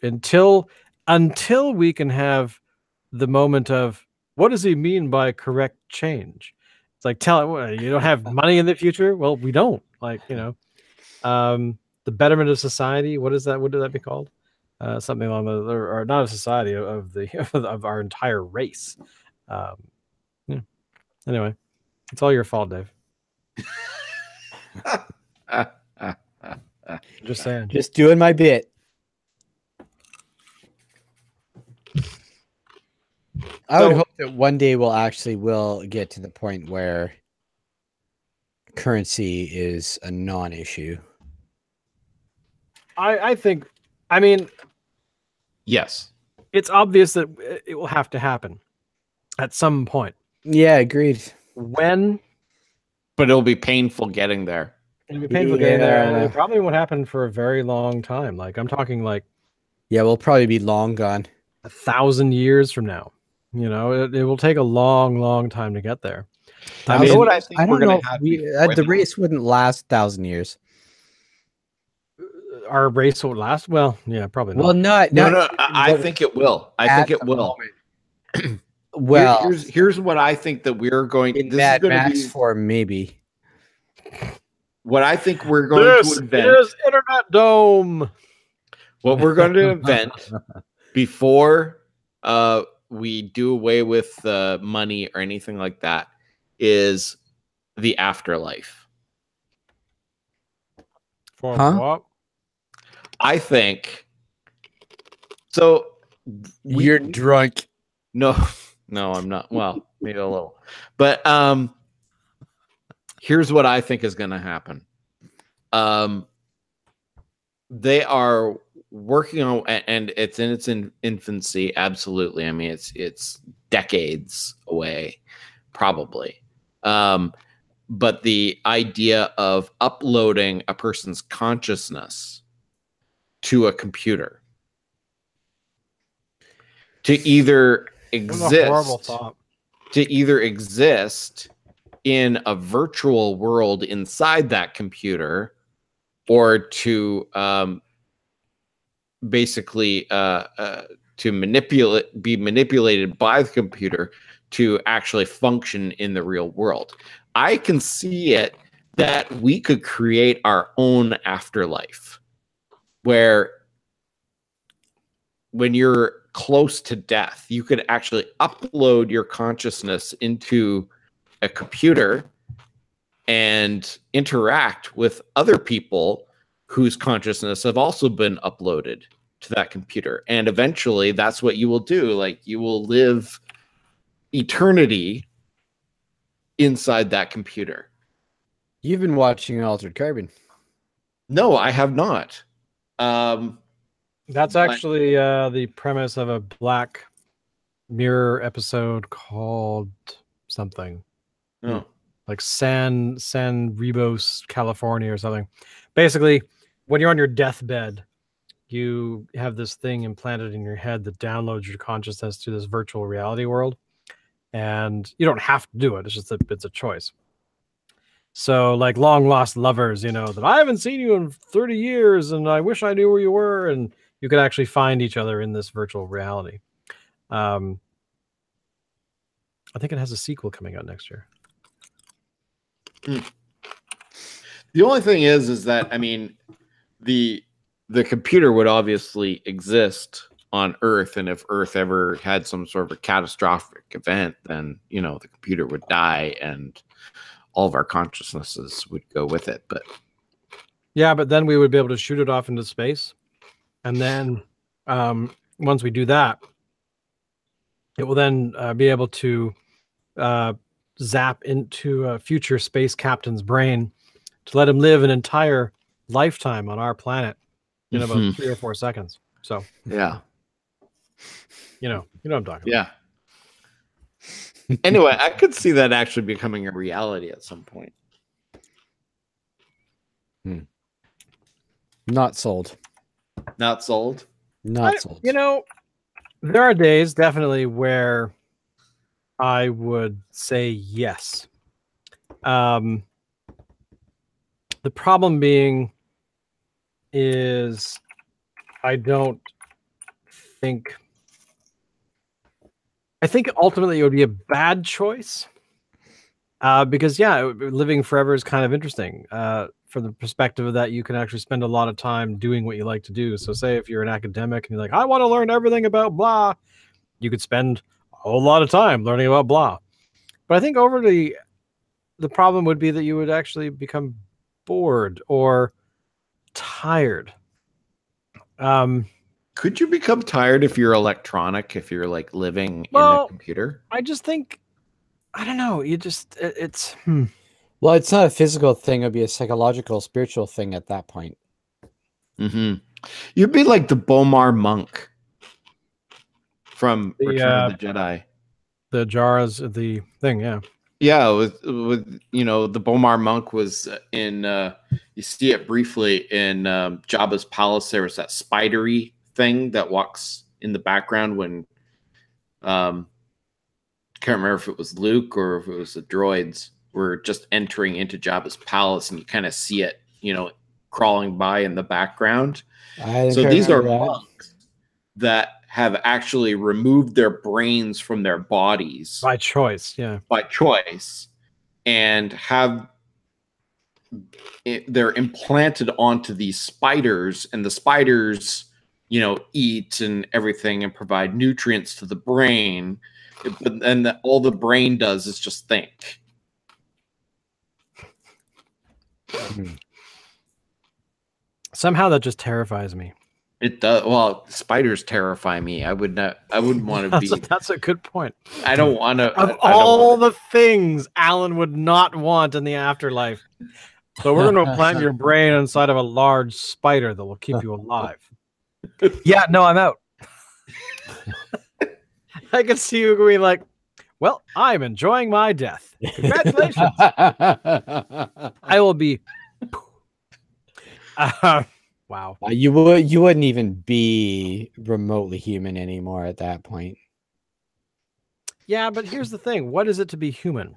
[SPEAKER 1] until we can have the moment of, what does he mean by correct change? It's like, tell it, you don't have money in the future. Well, we don't, the betterment of society. What is that? What would that be called? Something along the, or not a society of the of our entire race. Yeah. Anyway, it's all your fault, Dave. Just saying.
[SPEAKER 2] Just doing my bit. I would hope that one day we'll get to the point where currency is a non-issue.
[SPEAKER 1] I think, I mean,
[SPEAKER 3] Yes.
[SPEAKER 1] it's obvious that it will have to happen at some point.
[SPEAKER 2] Yeah, agreed.
[SPEAKER 1] When?
[SPEAKER 3] But it'll be painful getting there.
[SPEAKER 1] It'll be painful getting there, and
[SPEAKER 2] Yeah.
[SPEAKER 1] it probably won't happen for a very long time. Like, I'm talking like
[SPEAKER 2] Yeah, we'll probably be long gone.
[SPEAKER 1] 1,000 years from now. You know, it will take a long, long time to get there.
[SPEAKER 3] I mean, what I think
[SPEAKER 2] I
[SPEAKER 3] we're
[SPEAKER 2] don't
[SPEAKER 3] going
[SPEAKER 2] know.
[SPEAKER 3] to have
[SPEAKER 2] The race wouldn't last 1,000 years.
[SPEAKER 1] Our race will last. Well, yeah, probably not.
[SPEAKER 2] Well, not
[SPEAKER 3] No, I think it will. I think it will.
[SPEAKER 2] Well,
[SPEAKER 3] Here's what I think that we're going.
[SPEAKER 2] in
[SPEAKER 3] This is
[SPEAKER 2] Mad
[SPEAKER 3] going to
[SPEAKER 2] Max
[SPEAKER 3] be
[SPEAKER 2] form, maybe.
[SPEAKER 3] what I think we're going to invent.
[SPEAKER 1] Is Internet Dome.
[SPEAKER 3] What we're going to invent before we do away with money or anything like that is the afterlife.
[SPEAKER 1] For
[SPEAKER 2] Huh?
[SPEAKER 1] what?
[SPEAKER 3] I think so.
[SPEAKER 2] You're drunk.
[SPEAKER 3] No, I'm not. Well, maybe a little, but here's what I think is going to happen. They are working on, and it's in its infancy. Absolutely. I mean, it's decades away, probably. But the idea of uploading a person's consciousness to a computer to either
[SPEAKER 1] What a horrible
[SPEAKER 3] exist
[SPEAKER 1] thought.
[SPEAKER 3] in a virtual world inside that computer, or to basically to be manipulated by the computer to actually function in the real world. I can see it that we could create our own afterlife where when you're close to death, you could actually upload your consciousness into a computer and interact with other people whose consciousness have also been uploaded to that computer. And eventually that's what you will do. Like, you will live eternity inside that computer.
[SPEAKER 2] You've been watching Altered Carbon.
[SPEAKER 3] No, I have not.
[SPEAKER 1] That's actually the premise of a Black Mirror episode called something.
[SPEAKER 3] Oh.
[SPEAKER 1] Like San Rebos, California or something. Basically, when you're on your deathbed, you have this thing implanted in your head that downloads your consciousness to this virtual reality world. And you don't have to do it. It's just it's a choice. So like long lost lovers, you know, that I haven't seen you in 30 years and I wish I knew where you were. And you could actually find each other in this virtual reality. I think it has a sequel coming out next year.
[SPEAKER 3] The only thing is that, I mean, the computer would obviously exist on Earth, and if Earth ever had some sort of a catastrophic event, then, you know, the computer would die and all of our consciousnesses would go with it. But
[SPEAKER 1] yeah, but then we would be able to shoot it off into space, and then once we do that, it will then be able to zap into a future space captain's brain to let him live an entire lifetime on our planet in about 3 or 4 seconds. So
[SPEAKER 3] yeah,
[SPEAKER 1] you know what I'm talking
[SPEAKER 3] yeah. Anyway, I could see that actually becoming a reality at some point.
[SPEAKER 2] Not sold.
[SPEAKER 3] Not sold.
[SPEAKER 2] Not sold.
[SPEAKER 1] You know, there are days definitely where I would say yes. The problem being is I think ultimately it would be a bad choice because living forever is kind of interesting. from the perspective of that, you can actually spend a lot of time doing what you like to do. So say if you're an academic and you're like, I want to learn everything about blah, you could spend a whole lot of time learning about blah. But I think over the problem would be that you would actually become bored or tired.
[SPEAKER 3] Could you become tired if you're electronic, if you're like living in a computer?
[SPEAKER 1] I just think, I don't know. You just,
[SPEAKER 2] Well, it's not a physical thing. It'd be a psychological, spiritual thing at that point.
[SPEAKER 3] Mm-hmm. You'd be like the Bomar monk from Return of the Jedi.
[SPEAKER 1] The jars, the thing, yeah.
[SPEAKER 3] Yeah, with the Bomar monk was in. You see it briefly in Jabba's palace. There was that spidery thing that walks in the background when. Can't remember if it was Luke or if it was the droids. Were just entering into Jabba's palace, and you kind of see it, crawling by in the background. So these are monks that have actually removed their brains from their bodies
[SPEAKER 1] by choice,
[SPEAKER 3] and they're implanted onto these spiders, and the spiders, eat and everything and provide nutrients to the brain, but then all the brain does is just think.
[SPEAKER 1] Somehow that just terrifies me.
[SPEAKER 3] It does. Well, spiders terrify me. I wouldn't want to be.
[SPEAKER 1] That's a good point.
[SPEAKER 3] I don't want to.
[SPEAKER 1] Of all the things Alan would not want in the afterlife. So we're going to implant your brain inside of a large spider that will keep you alive. Yeah, no, I'm out. I can see you going like, well, I'm enjoying my death. Congratulations. I will be. Wow.
[SPEAKER 2] You wouldn't even be remotely human anymore at that point.
[SPEAKER 1] Yeah, but here's the thing. What is it to be human?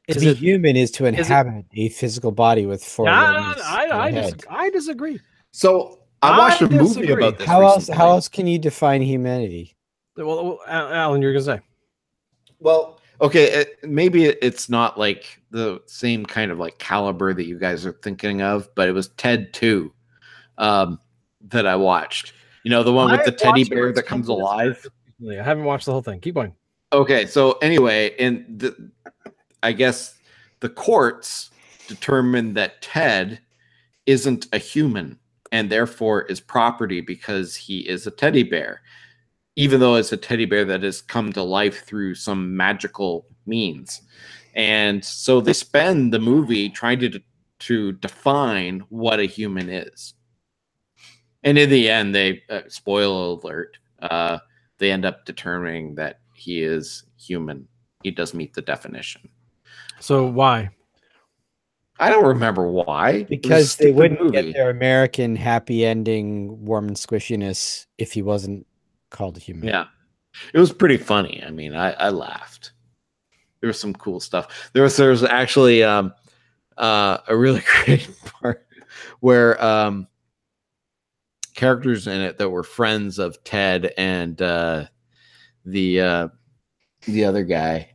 [SPEAKER 2] To be human is to inhabit a physical body with four limbs.
[SPEAKER 1] I disagree.
[SPEAKER 3] So I watched a movie about this.
[SPEAKER 2] How else can you define humanity?
[SPEAKER 1] Well, Alan, you're gonna say.
[SPEAKER 3] Well, okay, maybe it's not like the same kind of like caliber that you guys are thinking of, but it was Ted 2 that I watched. The one with the teddy bear that comes alive.
[SPEAKER 1] I haven't watched the whole thing. Keep going.
[SPEAKER 3] Okay, so anyway, I guess the courts determined that Ted isn't a human and therefore is property because he is a teddy bear, even though it's a teddy bear that has come to life through some magical means. And so they spend the movie trying to define what a human is. And in the end, they, spoiler alert, they end up determining that he is human. He does meet the definition.
[SPEAKER 1] So why?
[SPEAKER 3] I don't remember why.
[SPEAKER 2] Because they wouldn't get their American happy ending, warm and squishiness if he wasn't called a human.
[SPEAKER 3] Yeah. It was pretty funny. I mean, I laughed. There was some cool stuff. There was actually a really great part where characters in it that were friends of Ted and the other guy,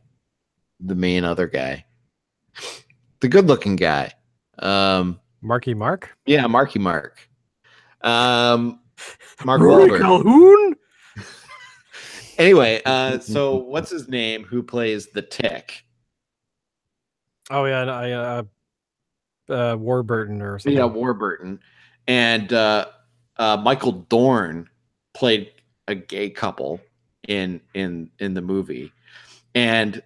[SPEAKER 3] the main other guy, the good-looking guy,
[SPEAKER 1] Marky Mark.
[SPEAKER 3] Yeah, Marky Mark. Mark
[SPEAKER 1] Rory Calhoun.
[SPEAKER 3] Anyway, so what's his name? Who plays the Tick?
[SPEAKER 1] Oh yeah, Warburton or something.
[SPEAKER 3] Yeah, Warburton, and Michael Dorn played a gay couple in the movie, and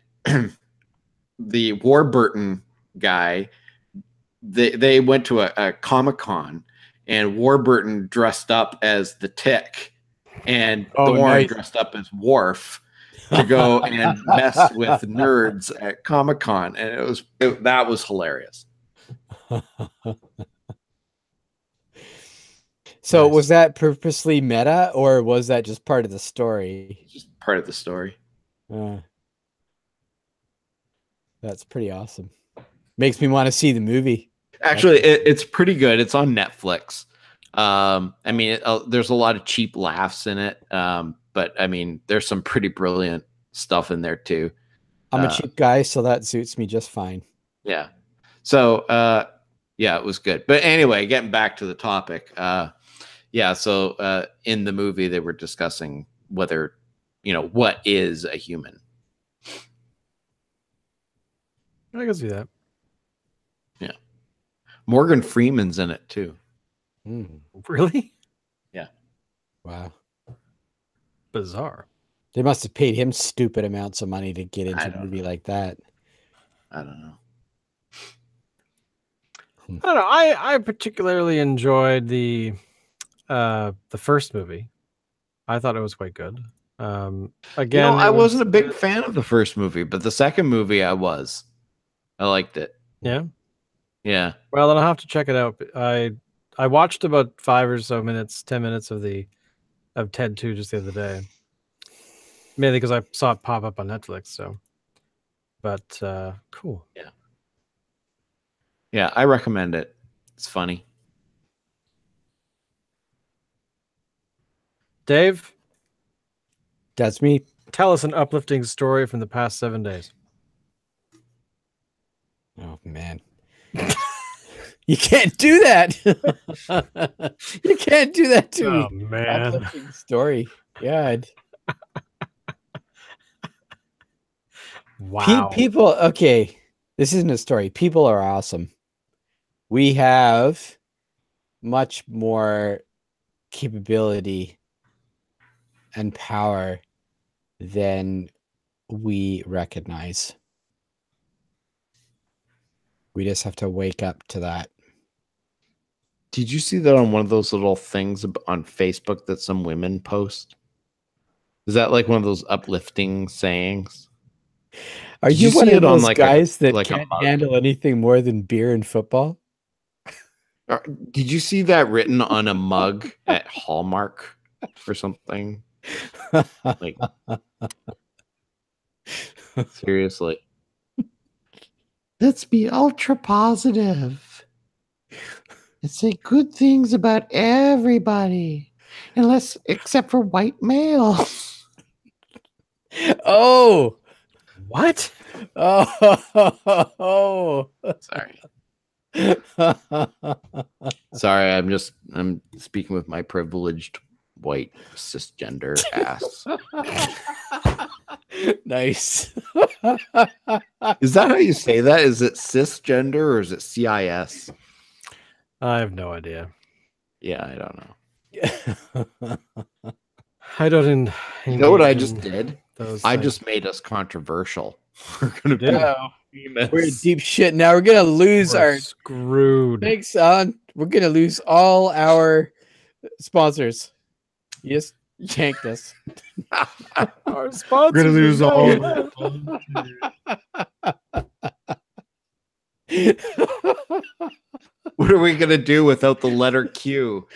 [SPEAKER 3] the Warburton guy, they went to a Comic-Con, and Warburton dressed up as the Tick, and Dorn dressed up as Worf to go and mess with nerds at Comic-Con, and that was hilarious.
[SPEAKER 2] So was that purposely meta, or was that just part of the story?
[SPEAKER 3] Just part of the story.
[SPEAKER 2] That's pretty awesome. Makes me want to see the movie.
[SPEAKER 3] Actually, it's pretty good. It's on Netflix. I mean, there's a lot of cheap laughs in it, but I mean, there's some pretty brilliant stuff in there too.
[SPEAKER 2] I'm a cheap guy, so that suits me just fine.
[SPEAKER 3] Yeah. So Yeah, it was good. But anyway, getting back to the topic. So in the movie they were discussing whether, what is a human.
[SPEAKER 1] I can see that.
[SPEAKER 3] Yeah. Morgan Freeman's in it too.
[SPEAKER 1] Really?
[SPEAKER 3] Yeah.
[SPEAKER 2] Wow.
[SPEAKER 1] Bizarre.
[SPEAKER 2] They must have paid him stupid amounts of money to get into a movie like that.
[SPEAKER 3] I don't know.
[SPEAKER 1] I don't know. I particularly enjoyed the first movie. I thought it was quite good. Again,
[SPEAKER 3] I wasn't a big fan of the first movie, but the second movie I was. I liked it.
[SPEAKER 1] Yeah.
[SPEAKER 3] Yeah.
[SPEAKER 1] Well, then I'll have to check it out. I watched about 5 or so minutes, 10 minutes of Ted 2 just the other day. Mainly because I saw it pop up on Netflix. So, but cool.
[SPEAKER 3] Yeah. Yeah, I recommend it. It's funny.
[SPEAKER 1] Dave,
[SPEAKER 2] That's me.
[SPEAKER 1] tell us an uplifting story from the past 7 days.
[SPEAKER 2] Oh man. You can't do that. You can't do that to me.
[SPEAKER 1] Oh man.
[SPEAKER 2] Uplifting story. God.
[SPEAKER 1] Wow.
[SPEAKER 2] People, okay. This isn't a story. People are awesome. We have much more capability and power than we recognize. We just have to wake up to that.
[SPEAKER 3] Did you see that on one of those little things on Facebook that some women post? Is that like one of those uplifting sayings?
[SPEAKER 2] Are
[SPEAKER 3] Did
[SPEAKER 2] you
[SPEAKER 3] you
[SPEAKER 2] one
[SPEAKER 3] see
[SPEAKER 2] of
[SPEAKER 3] it on
[SPEAKER 2] those
[SPEAKER 3] like
[SPEAKER 2] guys that
[SPEAKER 3] like a
[SPEAKER 2] can't
[SPEAKER 3] mug?
[SPEAKER 2] handle anything more than beer and football?
[SPEAKER 3] Did you see that written on a mug at Hallmark or something? Like, seriously. Let's be ultra positive and say good things about everybody, except for white males.
[SPEAKER 2] Oh,
[SPEAKER 1] What?
[SPEAKER 2] oh.
[SPEAKER 3] Sorry. Sorry, I'm speaking with my privileged white cisgender ass.
[SPEAKER 2] Nice.
[SPEAKER 3] Is that how you say that? Is it cisgender or is it CIS?
[SPEAKER 1] I have no idea.
[SPEAKER 3] Yeah, I don't know.
[SPEAKER 1] I don't.
[SPEAKER 3] You know what I just did? I
[SPEAKER 1] things.
[SPEAKER 3] just made us controversial. We're gonna be famous.
[SPEAKER 2] We're in deep shit now. We're gonna lose our
[SPEAKER 1] screwed.
[SPEAKER 2] thanks on. We're gonna lose all our sponsors. You just tanked us.
[SPEAKER 1] Our sponsors.
[SPEAKER 3] We're gonna lose all. What are we gonna do without the letter Q?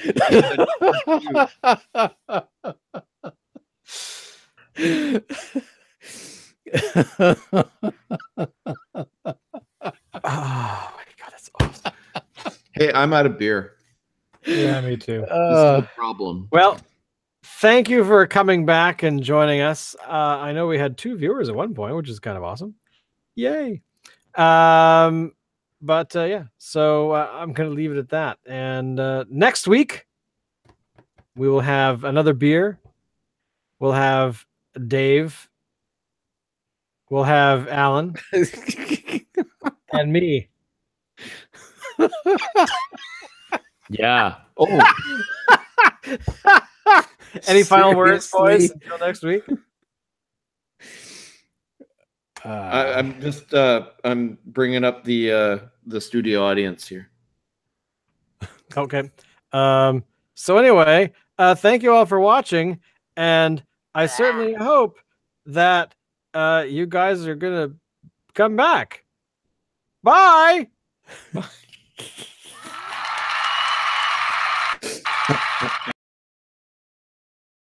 [SPEAKER 1] Oh my god, that's awesome.
[SPEAKER 3] Hey, I'm out of beer.
[SPEAKER 1] Yeah, me too.
[SPEAKER 3] This is the problem.
[SPEAKER 1] Well, thank you for coming back and joining us. I know we had 2 viewers at one point, which is kind of awesome. Yay. But yeah, so I'm going to leave it at that. And next week, we will have another beer. We'll have Dave. We'll have Alan. And me.
[SPEAKER 3] Yeah. Oh.
[SPEAKER 1] Any final words, boys,
[SPEAKER 2] Seriously?
[SPEAKER 1] until next week?
[SPEAKER 3] I'm just I'm bringing up the studio audience here.
[SPEAKER 1] Okay. So anyway, thank you all for watching, and I certainly hope that you guys are gonna come back. Bye.